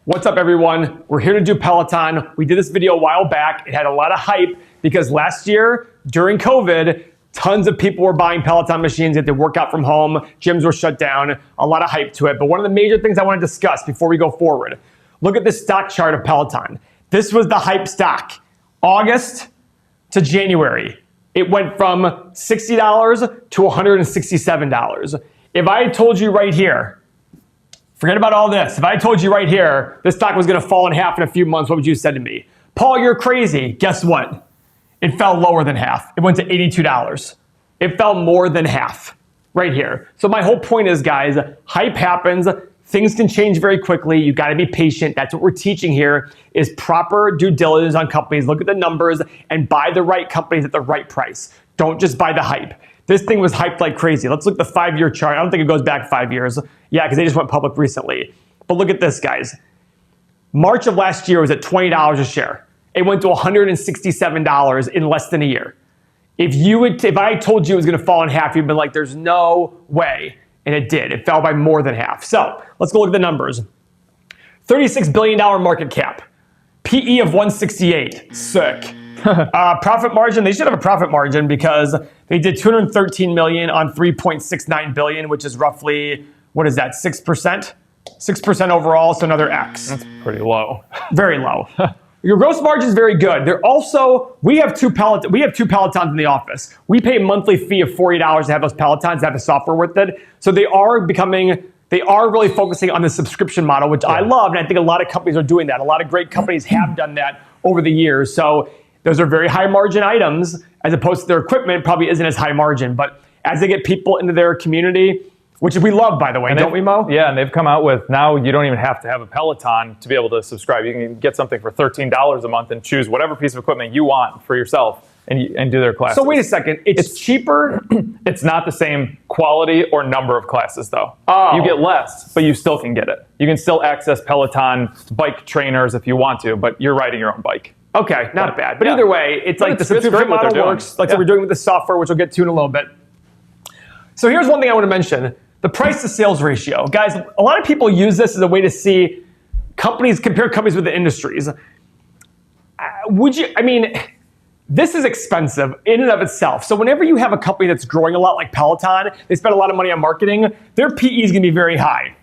What's up, everyone? We're here to do Peloton. We did this video a while back. It had a lot of hype because last year during COVID, tons of people were buying Peloton machines. They had to work out from home. Gyms were shut down. A lot of hype to it. But one of the major things I want to discuss before we go forward, look at this stock chart of Peloton. This was the hype stock. August to January. It went from $60 to $167. If I had told you right here, forget about all this. If I told you right here, this stock was going to fall in half in a few months, what would you have said to me? Paul, you're crazy. Guess what? It fell lower than half. It went to $82. It fell more than half right here. So my whole point is, guys, hype happens. Things can change very quickly. You got to be patient. That's what we're teaching here is proper due diligence on companies. Look at the numbers and buy the right companies at the right price. Don't just buy the hype. This thing was hyped like crazy. Let's look at the 5-year chart. I don't think it goes back 5 years. Yeah, because they just went public recently. But look at this, guys. March of last year was at $20 a share. It went to $167 in less than a year. If I told you it was going to fall in half, you'd been like, there's no way. And it did. It fell by more than half. So let's go look at the numbers. $36 billion market cap. PE of 168. Sick. Profit margin, they should have a profit margin because they did $213 million on $3.69 billion, which is roughly, what is that, 6%? 6% overall, so another X. That's pretty low. Very low. Your gross margin is very good. They're also, we have two Pelotons in the office. We pay a monthly fee of $40 to have those Pelotons, to have the software with it. So they are really focusing on the subscription model, which I love, and I think a lot of companies are doing that. A lot of great companies have done that over the years. So those are very high margin items, as opposed to their equipment probably isn't as high margin. But as they get people into their community, which we love, by the way, don't we, Mo? Yeah, and they've come out with, now you don't even have to have a Peloton to be able to subscribe. You can get something for $13 a month and choose whatever piece of equipment you want for yourself and do their classes. So wait a second, it's cheaper? It's not the same quality or number of classes, though. Oh. You get less, but you still can get it. You can still access Peloton bike trainers if you want to, but you're riding your own bike. Okay, not bad. But either way, it's like the subscription model works, like what we're doing with the software, which we'll get to in a little bit. So here's one thing I want to mention. The price to sales ratio. Guys, a lot of people use this as a way to see companies, compare companies with the industries. This is expensive in and of itself. So whenever you have a company that's growing a lot like Peloton, they spend a lot of money on marketing, their PE is going to be very high.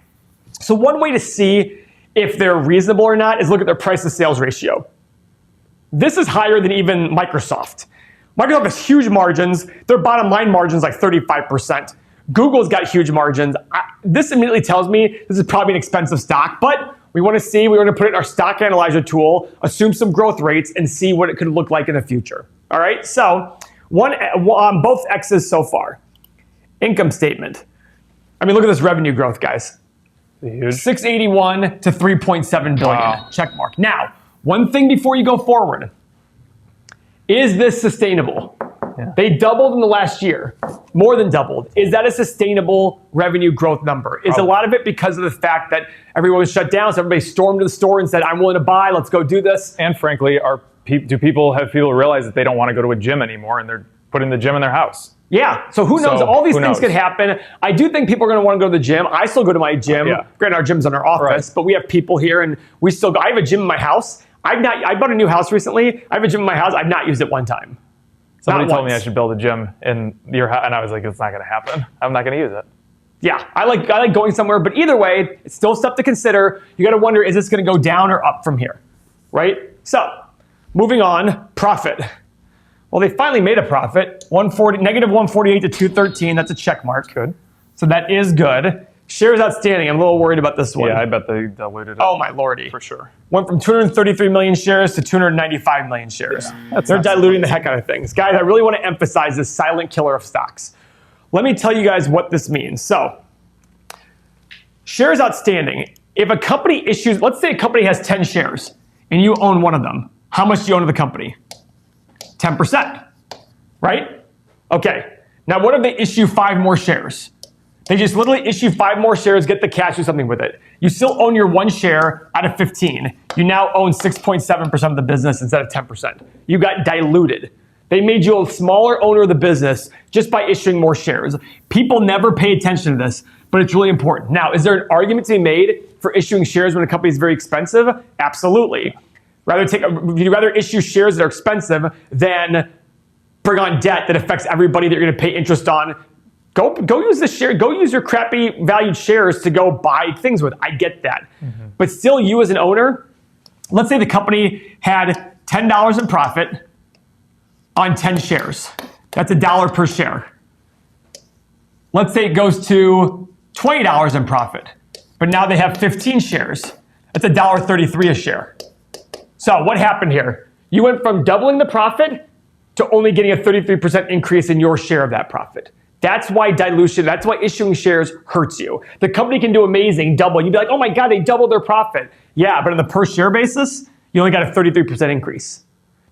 So one way to see if they're reasonable or not is look at their price to sales ratio. This is higher than even Microsoft. Microsoft has huge margins. Their bottom line margin is like 35%. Google's got huge margins. This immediately tells me this is probably an expensive stock, but we want to put it in our stock analyzer tool, assume some growth rates, and see what it could look like in the future. All right, so on both X's so far. Income statement. Look at this revenue growth, guys. Huge. 681 to 3.7 billion. Wow. Check mark. Now, one thing before you go forward. Is this sustainable? Yeah. They doubled in the last year, more than doubled. Is that a sustainable revenue growth number? Is a lot of it because of the fact that everyone was shut down, so everybody stormed to the store and said, I'm willing to buy, let's go do this? And frankly, do people realize that they don't want to go to a gym anymore and they're putting the gym in their house? Yeah, so who knows? All these things could happen. I do think people are going to want to go to the gym. I still go to my gym. Granted, our gym's in our office, but we have people here and we still go. I have a gym in my house. I bought a new house recently. I have a gym in my house. I've not used it one time. Somebody told me I should build a gym in your house, and I was like, it's not going to happen. I'm not going to use it. Yeah, I like going somewhere, but either way, it's still stuff to consider. You got to wonder, is this going to go down or up from here, right? So, moving on, profit. Well, they finally made a profit, negative 148 to 213. That's a check mark. Good. So that is good. Shares outstanding. I'm a little worried about this one. Yeah, I bet they diluted it. Oh, my lordy. For sure. Went from 233 million shares to 295 million shares. Yeah, they're diluting the heck out of things. Guys, I really want to emphasize this silent killer of stocks. Let me tell you guys what this means. So, shares outstanding. If a company issues, let's say a company has 10 shares and you own one of them. How much do you own of the company? 10%, right? Okay. Now, what if they issue 5 more shares? They just literally issue 5 more shares, get the cash, do something with it. You still own your 1 share out of 15. You now own 6.7% of the business instead of 10%. You got diluted. They made you a smaller owner of the business just by issuing more shares. People never pay attention to this, but it's really important. Now, is there an argument to be made for issuing shares when a company is very expensive? Absolutely. Would you rather issue shares that are expensive than bring on debt that affects everybody that you're going to pay interest on? Go use the share. Go use your crappy valued shares to go buy things with. I get that, but still, you as an owner, let's say the company had $10 in profit on 10 shares. That's $1 per share. Let's say it goes to $20 in profit, but now they have 15 shares. That's $1.33 a share. So what happened here? You went from doubling the profit to only getting a 33% increase in your share of that profit. That's why dilution, that's why issuing shares hurts you. The company can do amazing, double. You'd be like, oh my God, they doubled their profit. Yeah, but on the per share basis, you only got a 33% increase.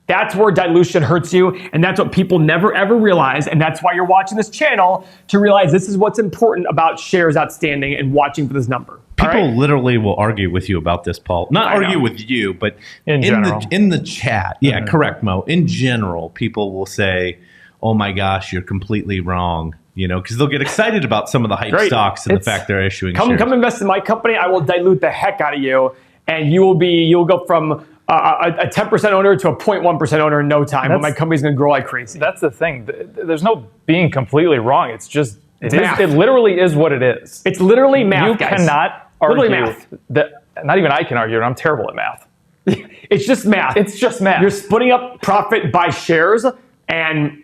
That's where dilution hurts you, and that's what people never ever realize, and that's why you're watching this channel, to realize this is what's important about shares outstanding and watching for this number. People literally will argue with you about this, Paul. Not argue with you, but in the chat. Yeah, correct, Mo. In general, people will say, oh my gosh, you're completely wrong. You know, because they'll get excited about some of the hype stocks and the fact they're issuing shares. Come invest in my company. I will dilute the heck out of you, and you'll go from a 10% owner to a 0.1% owner in no time. But my company's going to grow like crazy. That's the thing. There's no being completely wrong. It's just it literally is what it is. It's literally math. You cannot argue that. Not even I can argue, and I'm terrible at math. It's just math. It's just math. You're splitting up profit by shares, and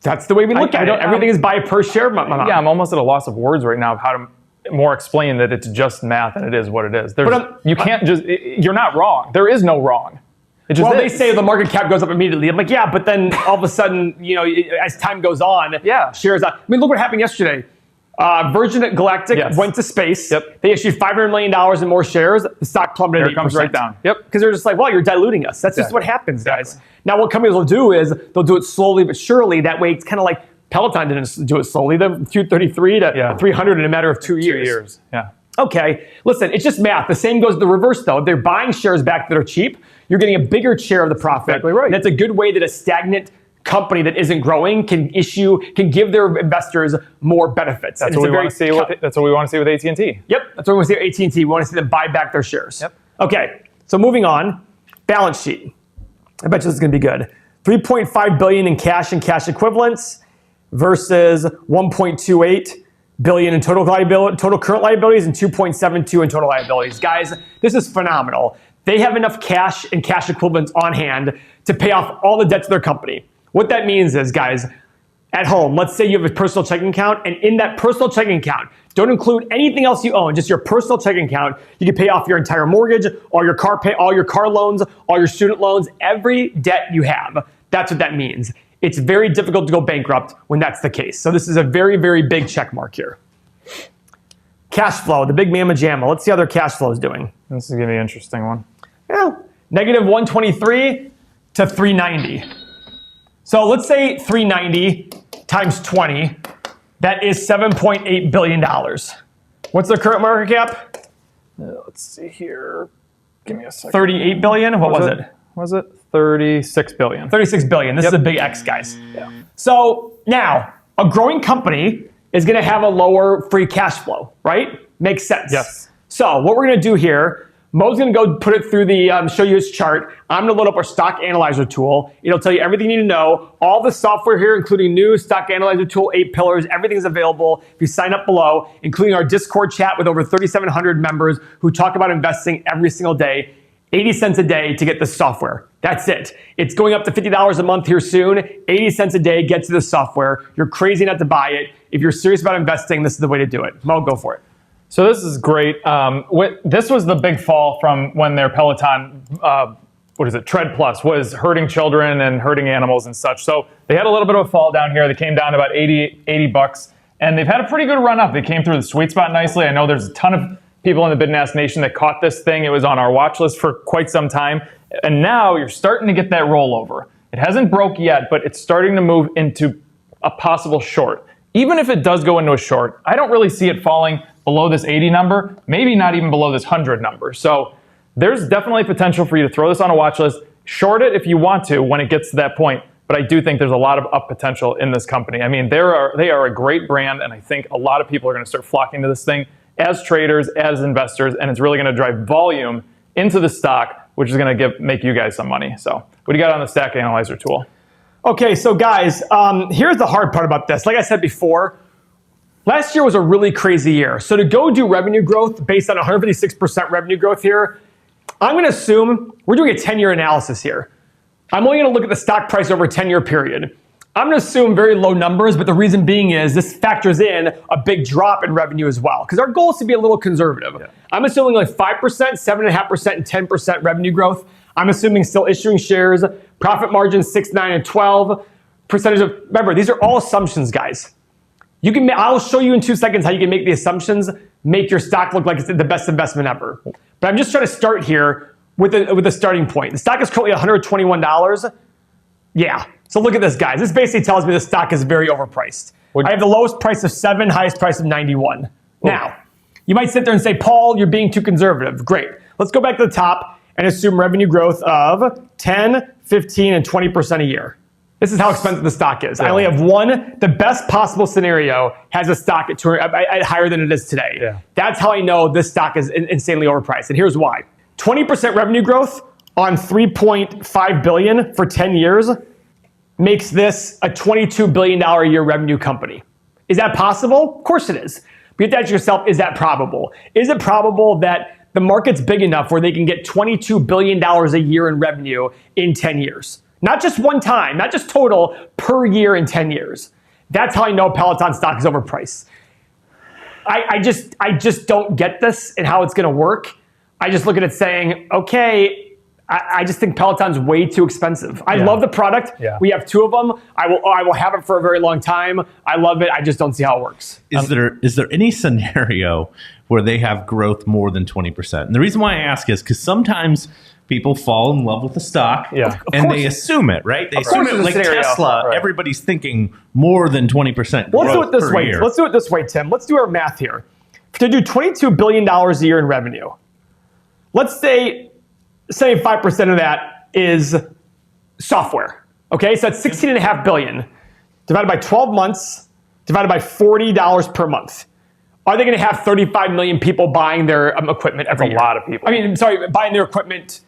that's the way we look at it. Everything is by per share. Yeah, I'm almost at a loss of words right now of how to more explain that it's just math and it is what it is. You can't just, you're not wrong. There is no wrong. They say the market cap goes up immediately. I'm like, yeah, but then all of a sudden, as time goes on, shares up. I mean, look what happened yesterday. Virgin Galactic went to space. Yep. They issued $500 million in more shares. The stock plummeted 8%. Here it comes right down. Yep. Because they're just like, well, you're diluting us. That's just what happens, guys. Now, what companies will do is they'll do it slowly but surely. That way, it's kind of like Peloton didn't do it slowly. They're 233 to 300 in a matter of 2 years. 2 years. Yeah. Okay. Listen, it's just math. The same goes the reverse, though. If they're buying shares back that are cheap, you're getting a bigger share of the profit. Exactly right. And that's a good way that a stagnant company that isn't growing can give their investors more benefits. That's what we want to see. That's what we want to see with AT&T. Yep, that's what we want to see with AT&T. We want to see them buy back their shares. Yep. Okay, so moving on, balance sheet. I bet you this is going to be good. $3.5 billion in cash and cash equivalents versus $1.28 billion in total current liabilities and $2.72 in total liabilities. Guys, this is phenomenal. They have enough cash and cash equivalents on hand to pay off all the debts of their company. What that means is, guys, at home, let's say you have a personal checking account, and in that personal checking account, don't include anything else you own, just your personal checking account. You can pay off your entire mortgage, all your car loans, all your student loans, every debt you have. That's what that means. It's very difficult to go bankrupt when that's the case. So this is a very, very big check mark here. Cash flow, the big mamma jamma. Let's see how their cash flow is doing. This is going to be an interesting one. Yeah, negative 123 to 390. So let's say 390 times 20, that is $7.8 billion. What's their current market cap? Let's see here. Give me a second. 38 billion? What was it? Was it 36 billion? 36 billion. This is a big X, guys. Yeah. So now, a growing company is going to have a lower free cash flow, right? Makes sense. Yes. So what we're going to do here, Mo's going to go put it through the, show you his chart. I'm going to load up our stock analyzer tool. It'll tell you everything you need to know. All the software here, including new stock analyzer tool, 8 pillars, everything's available if you sign up below, including our Discord chat with over 3,700 members who talk about investing every single day. 80 cents a day to get the software. That's it. It's going up to $50 a month here soon. 80 cents a day gets you the software. You're crazy not to buy it. If you're serious about investing, this is the way to do it. Mo, go for it. So this is great. This was the big fall from when their Peloton, Tread Plus was hurting children and hurting animals and such. So they had a little bit of a fall down here. They came down to about 80 bucks, and they've had a pretty good run up. They came through the sweet spot nicely. I know there's a ton of people in the Bid and Ask Nation that caught this thing. It was on our watch list for quite some time. And now you're starting to get that rollover. It hasn't broke yet, but it's starting to move into a possible short. Even if it does go into a short, I don't really see it falling below this 80 number, maybe not even below this 100 number. So there's definitely potential for you to throw this on a watch list, short it if you want to when it gets to that point. But I do think there's a lot of up potential in this company. I mean, they are a great brand, and I think a lot of people are going to start flocking to this thing. as traders, as investors, and it's really going to drive volume into the stock, which is going to make you guys some money. So what do you got on the Stack Analyzer tool? Okay, so guys, here's the hard part about this. Like I said before, last year was a really crazy year. So to go do revenue growth based on 156% revenue growth here, I'm going to assume we're doing a 10-year analysis here. I'm only going to look at the stock price over a 10-year period. I'm going to assume very low numbers, but the reason being is this factors in a big drop in revenue as well, because our goal is to be a little conservative. Yeah. I'm assuming like 5%, 7.5%, and 10% revenue growth. I'm assuming still issuing shares, profit margins 6, 9, and 12. Percentage of, remember, these are all assumptions, guys. I'll show you in 2 seconds how you can make the assumptions, make your stock look like it's the best investment ever. But I'm just trying to start here with a starting point. The stock is currently $121. Yeah. So look at this, guys. This basically tells me the stock is very overpriced. I have the lowest price of 7, highest price of 91. Ooh. Now, you might sit there and say, Paul, you're being too conservative. Great. Let's go back to the top and assume revenue growth of 10, 15, and 20% a year. This is how expensive the stock is. Yeah. I only have one. The best possible scenario has a stock at higher than it is today. Yeah. That's how I know this stock is insanely overpriced. And here's why. 20% revenue growth on $3.5 billion for 10 years makes this a $22 billion a year revenue company. Is that possible? Of course it is. But you have to ask yourself, is that probable? Is it probable that the market's big enough where they can get $22 billion a year in revenue in 10 years? Not just one time, not just total, per year in 10 years. That's how I know Peloton stock is overpriced. I just don't get this and how it's gonna work. I just look at it saying, okay, I just think Peloton's way too expensive. I love the product. Yeah. We have 2 of them. I will have it for a very long time. I love it. I just don't see how it works. Is there any scenario where they have growth more than 20%? And the reason why I ask is because sometimes people fall in love with the stock and they assume it, right? They assume it like Tesla. Right. Everybody's thinking more than 20% growth. Let's do it this way. Year. Let's do it this way, Tim. Let's do our math here. To do $22 billion a year in revenue, let's say 5% of that is software. Okay, so that's $16.5 billion divided by 12 months, divided by $40 per month. Are they going to have 35 million people buying their equipment every year? That's a lot of people. I mean, sorry, buying their equipment,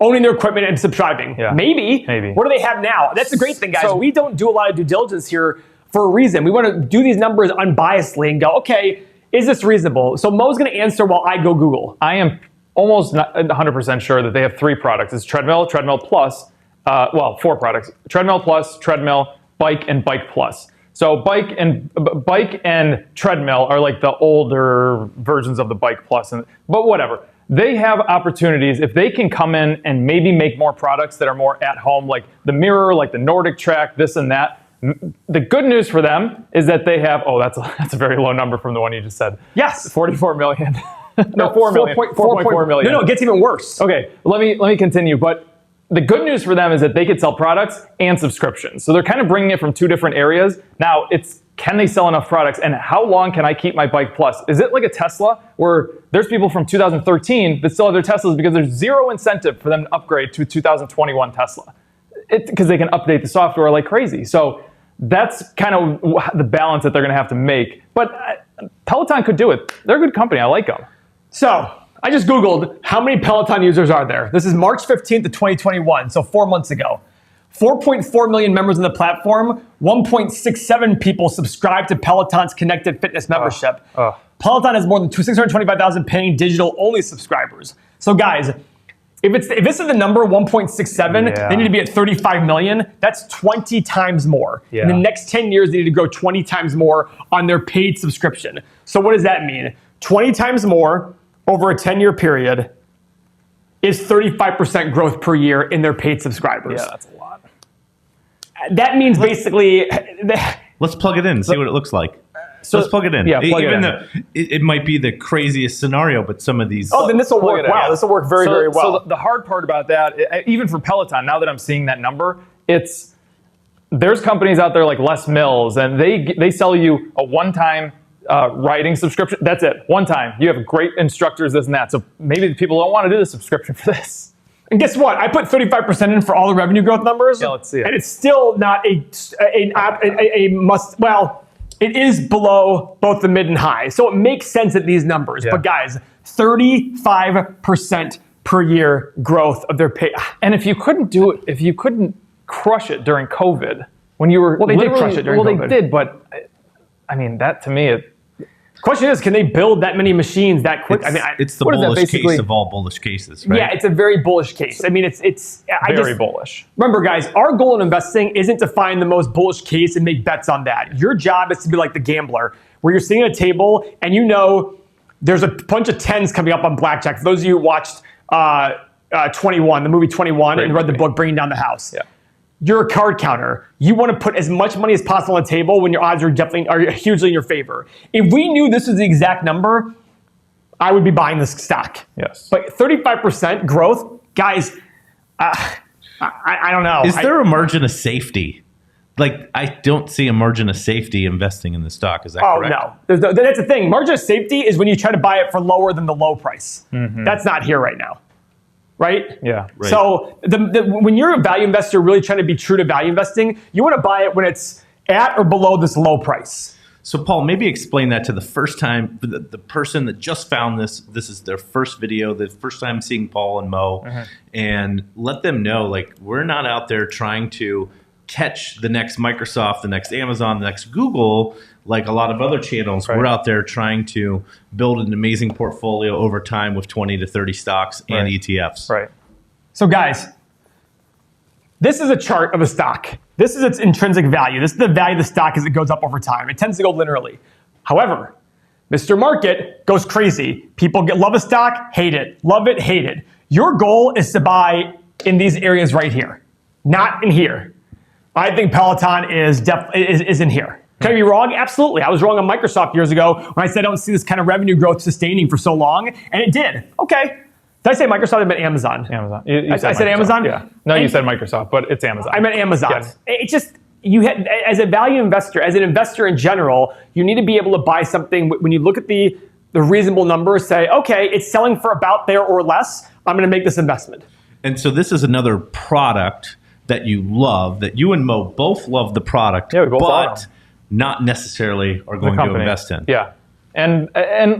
owning their equipment and subscribing. Yeah. Maybe. What do they have now? That's the great thing, guys. So, we don't do a lot of due diligence here for a reason. We want to do these numbers unbiasedly and go, okay, is this reasonable? So Mo's going to answer while I go Google. I am almost 100% sure that they have 3 products. It's treadmill, treadmill plus, 4 products. Treadmill plus, treadmill, bike, and bike plus. So bike and treadmill are like the older versions of the bike plus, but whatever. They have opportunities if they can come in and maybe make more products that are more at home, like the mirror, like the Nordic track, this and that. The good news for them is that they have, that's a very low number from the one you just said. Yes. 44 million. No, 4.4 million. No, it gets even worse. Okay, let me continue. But the good news for them is that they could sell products and subscriptions. So they're kind of bringing it from 2 different areas. Now, can they sell enough products, and how long can I keep my Bike Plus? Is it like a Tesla where there's people from 2013 that still have their Teslas because there's zero incentive for them to upgrade to a 2021 Tesla? Because they can update the software like crazy. So that's kind of the balance that they're going to have to make. But Peloton could do it. They're a good company. I like them. So I just Googled how many Peloton users are there. This is March 15th of 2021, so 4 months ago. 4.4 million members on the platform. 1.67 people subscribe to Peloton's Connected Fitness membership. Peloton has more than 625,000 paying digital-only subscribers. So guys, if this is the number 1.67, they need to be at 35 million. That's 20 times more. Yeah. In the next 10 years, they need to grow 20 times more on their paid subscription. So what does that mean? 20 times more over a 10-year period is 35% growth per year in their paid subscribers. Yeah, that's a lot. That means basically... Let's plug it in and see what it looks like. So let's plug it in. Yeah, Even though it might be the craziest scenario, but some of these... then this will work. Wow, this will work very, very well. So the hard part about that, even for Peloton, now that I'm seeing that number, there's companies out there like Les Mills, and they sell you a one-time riding subscription. That's it. One time. You have great instructors, this and that. So maybe people don't want to do the subscription for this. And guess what? I put 35% in for all the revenue growth numbers. Yeah, let's see it. And it's still not a must. Well, It is below both the mid and high. So it makes sense at these numbers. Yeah. But guys, 35% per year growth of their pay. And if you couldn't do it, if you couldn't crush it during COVID, when you were they did crush it during COVID. They did, but I mean, that to me, the question is, can they build that many machines that quick? It's the bullish case of all bullish cases, right? Yeah, it's a very bullish case. I mean, it's very bullish. Remember, guys, our goal in investing isn't to find the most bullish case and make bets on that. Your job is to be like the gambler, where you're sitting at a table and you know there's a bunch of 10s coming up on blackjack. For those of you who watched 21, the movie 21, and read the book Bringing Down the House. Yeah. You're a card counter. You want to put as much money as possible on the table when your odds are hugely in your favor. If we knew this was the exact number, I would be buying this stock. Yes. But 35% growth, guys, I don't know. Is there a margin of safety? Like, I don't see a margin of safety investing in the stock. Is that correct? Oh, no. That's the thing. Margin of safety is when you try to buy it for lower than the low price. Mm-hmm. That's not here right now. Right? Yeah. Right. So when you're a value investor really trying to be true to value investing, you want to buy it when it's at or below this low price. So Paul, maybe explain that to the first time, the person that just found this is their first video, the first time seeing Paul and Mo, and let them know, like, we're not out there trying to catch the next Microsoft, the next Amazon, the next Google, like a lot of other channels. Right. We're out there trying to build an amazing portfolio over time with 20 to 30 stocks and ETFs. Right. So guys, this is a chart of a stock. This is its intrinsic value. This is the value of the stock as it goes up over time. It tends to go linearly. However, Mr. Market goes crazy. People love a stock, hate it. Love it, hate it. Your goal is to buy in these areas right here, not in here. I think Peloton is in here. Can I be wrong? Absolutely. I was wrong on Microsoft years ago when I said I don't see this kind of revenue growth sustaining for so long, and it did. Okay. Did I say Microsoft? I meant Amazon. Amazon. I said Amazon? Yeah. No, you said Microsoft, but it's Amazon. I meant Amazon. Yes. It just, as a value investor, as an investor in general, you need to be able to buy something when you look at the reasonable numbers, say, okay, it's selling for about there or less. I'm going to make this investment. And so this is another product that you love, that you and Mo both love the product, but not necessarily are going to invest in. Yeah. And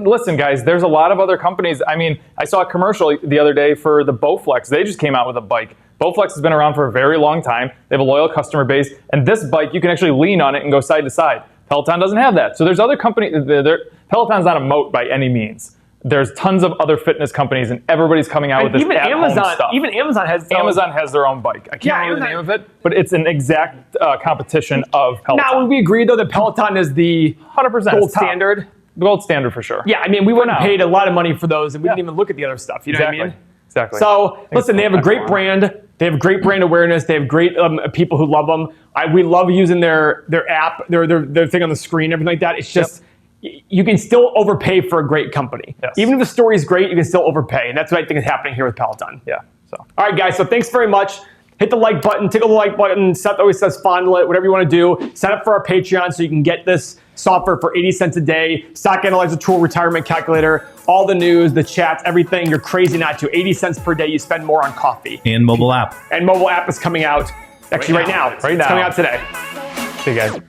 listen, guys, there's a lot of other companies. I mean, I saw a commercial the other day for the Bowflex. They just came out with a bike. Bowflex has been around for a very long time. They have a loyal customer base. And this bike, you can actually lean on it and go side to side. Peloton doesn't have that. So there's other companies. Peloton's not a moat by any means. There's tons of other fitness companies, and everybody's coming out with this at-home stuff. Even Amazon has their own bike. I can't remember the name of it, but it's an exact competition of Peloton. Now, would we agree, though, that Peloton is the 100% gold standard? The gold standard for sure. Yeah, I mean, we wouldn't have paid a lot of money for those, and we didn't even look at the other stuff. You know what I mean? Exactly. So, listen, they have a great brand. They have great brand awareness. They have great people who love them. We love using their app, their thing on the screen, everything like that. It's just... You can still overpay for a great company. Yes. Even if the story is great, you can still overpay. And that's what I think is happening here with Peloton. Yeah. So, all right, guys. So thanks very much. Hit the like button, tickle the like button. Seth always says fondle it, whatever you want to do. Sign up for our Patreon so you can get this software for 80 cents a day. Stock analyzer tool, retirement calculator, all the news, the chats, everything. You're crazy not to. 80 cents per day. You spend more on coffee. And mobile app. And mobile app is coming out actually right now. It's coming out today. See you guys.